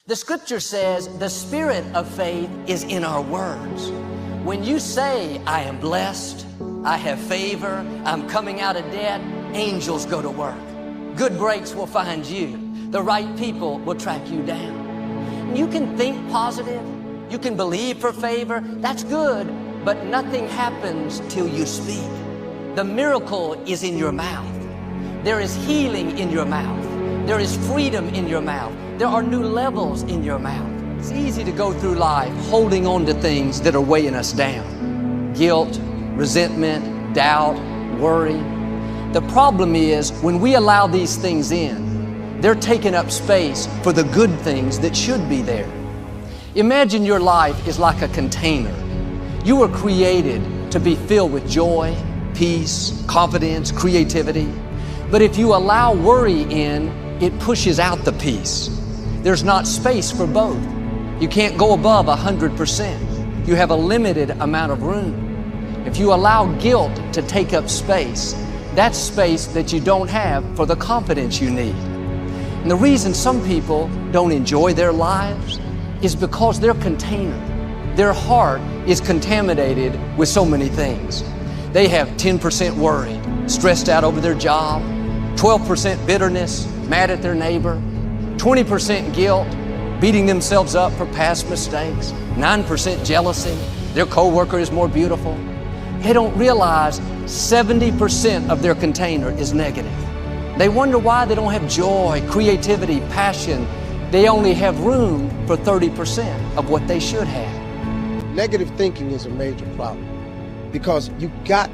The scripture says the spirit of faith is in our words. When you say, I am blessed, I have favor, I'm coming out of debt, angels go to work. Good breaks will find you. The right people will track you down. You can think positive. You can believe for favor. That's good, but nothing happens till you speak. The miracle is in your mouth. There is healing in your mouth. There is freedom in your mouth. There are new levels in your mouth. It's easy to go through life holding on to things that are weighing us down. Guilt, resentment, doubt, worry. The problem is when we allow these things in, they're taking up space for the good things that should be there. Imagine your life is like a container. You were created to be filled with joy, peace, confidence, creativity. But if you allow worry in, it pushes out the peace. There's not space for both. You can't go above 100%. You have a limited amount of room. If you allow guilt to take up space, that's space that you don't have for the confidence you need. And the reason some people don't enjoy their lives is because their container, their heart is contaminated with so many things. They have 10% worry, stressed out over their job, 12% bitterness, mad at their neighbor, 20% guilt, beating themselves up for past mistakes, 9% jealousy, their coworker is more beautiful. They don't realize 70% of their container is negative. They wonder why they don't have joy, creativity, passion. They only have room for 30% of what they should have. Negative thinking is a major problem because you've got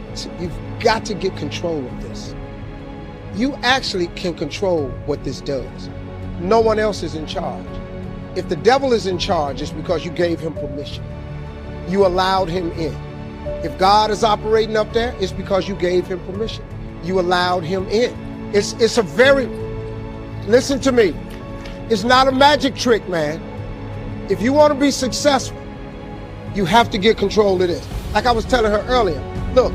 to get control of this. You actually can control what this does. No one else is in charge. If the devil is in charge, it's because you gave him permission. You allowed him in. If God is operating up there, it's because you gave him permission. You allowed him in. It's a very, listen to me, it's not a magic trick, man. If you want to be successful, you have to get control of this. Like I was telling her earlier, look,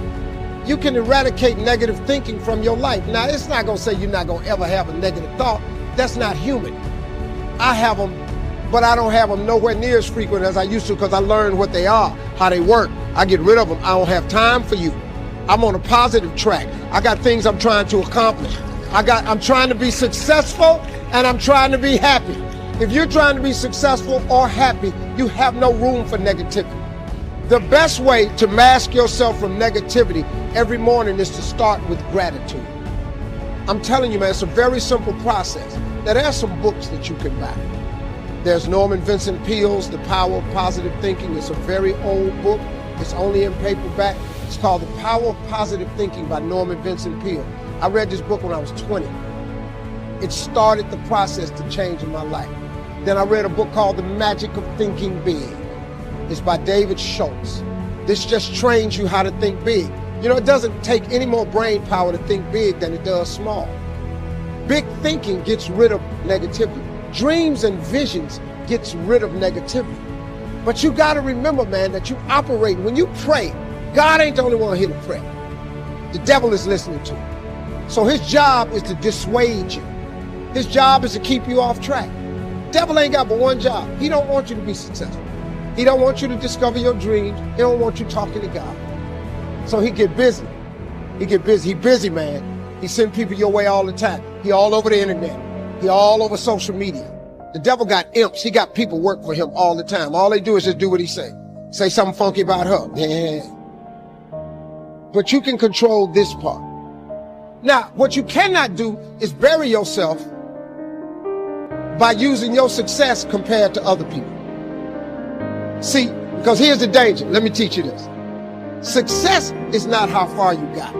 you can eradicate negative thinking from your life. Now, it's not going to say you're not going to ever have a negative thought. That's not human. I have them, but I don't have them nowhere near as frequent as I used to because I learned what they are, how they work. I get rid of them. I don't have time for you. I'm on a positive track. I got things I'm trying to accomplish. I'm trying to be successful and I'm trying to be happy. If you're trying to be successful or happy, you have no room for negativity. The best way to mask yourself from negativity every morning is to start with gratitude. I'm telling you, man, it's a very simple process. Now, there are some books that you can buy. There's Norman Vincent Peale's The Power of Positive Thinking. It's a very old book. It's only in paperback. It's called The Power of Positive Thinking by Norman Vincent Peale. I read this book when I was 20. It started the process to change in my life. Then I read a book called The Magic of Thinking Big. It's by David Schultz. This just trains you how to think big. You know, it doesn't take any more brain power to think big than it does small. Big thinking gets rid of negativity. Dreams and visions gets rid of negativity. But you got to remember, man, that you operate. When you pray, God ain't the only one here to pray. The devil is listening to you. So his job is to dissuade you. His job is to keep you off track. Devil ain't got but one job. He don't want you to be successful. He don't want you to discover your dreams. He don't want you talking to God. So he get busy. He get busy. He busy, man. He send people your way all the time. He all over the internet. He all over social media. The devil got imps. He got people work for him all the time. All they do is just do what he say. Say something funky about her. Yeah. But you can control this part. Now, what you cannot do is bury yourself by using your success compared to other people. See, because here's the danger. Let me teach you this. Success is not how far you got.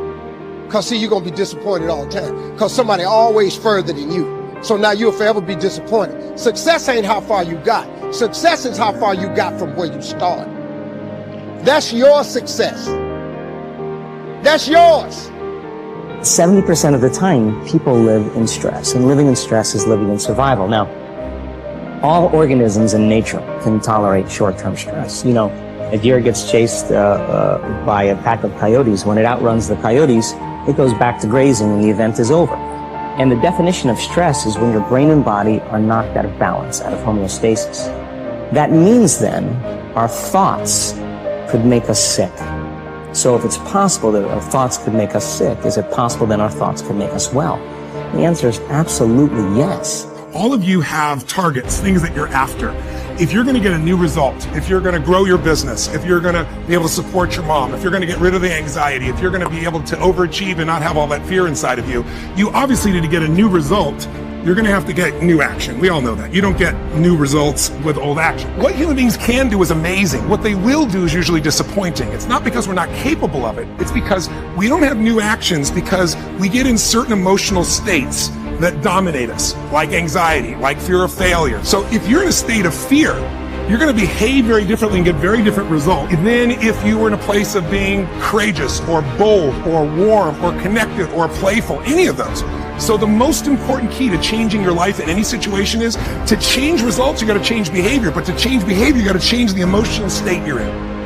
Because see, you're going to be disappointed all the time. Because somebody always further than you. So now you'll forever be disappointed. Success ain't how far you got. Success is how far you got from where you started. That's your success. That's yours. 70% of the time, people live in stress, and living in stress is living in survival. Now, all organisms in nature can tolerate short-term stress. You know, a deer gets chased by a pack of coyotes. When it outruns the coyotes, it goes back to grazing and the event is over. And the definition of stress is when your brain and body are knocked out of balance, out of homeostasis. That means then our thoughts could make us sick. So if it's possible that our thoughts could make us sick, is it possible then our thoughts could make us well? The answer is absolutely yes. All of you have targets, things that you're after. If you're going to get a new result, if you're going to grow your business, if you're going to be able to support your mom, if you're going to get rid of the anxiety, if you're going to be able to overachieve and not have all that fear inside of you, you obviously need to get a new result. You're going to have to get new action. We all know that. You don't get new results with old action. What human beings can do is amazing. What they will do is usually disappointing. It's not because we're not capable of it. It's because we don't have new actions because we get in certain emotional states that dominate us, like anxiety, like fear of failure. So if you're in a state of fear, you're going to behave very differently and get very different results than if you were in a place of being courageous or bold or warm or connected or playful, any of those. So the most important key to changing your life in any situation is to change results, you got to change behavior. But to change behavior, you got to change the emotional state you're in.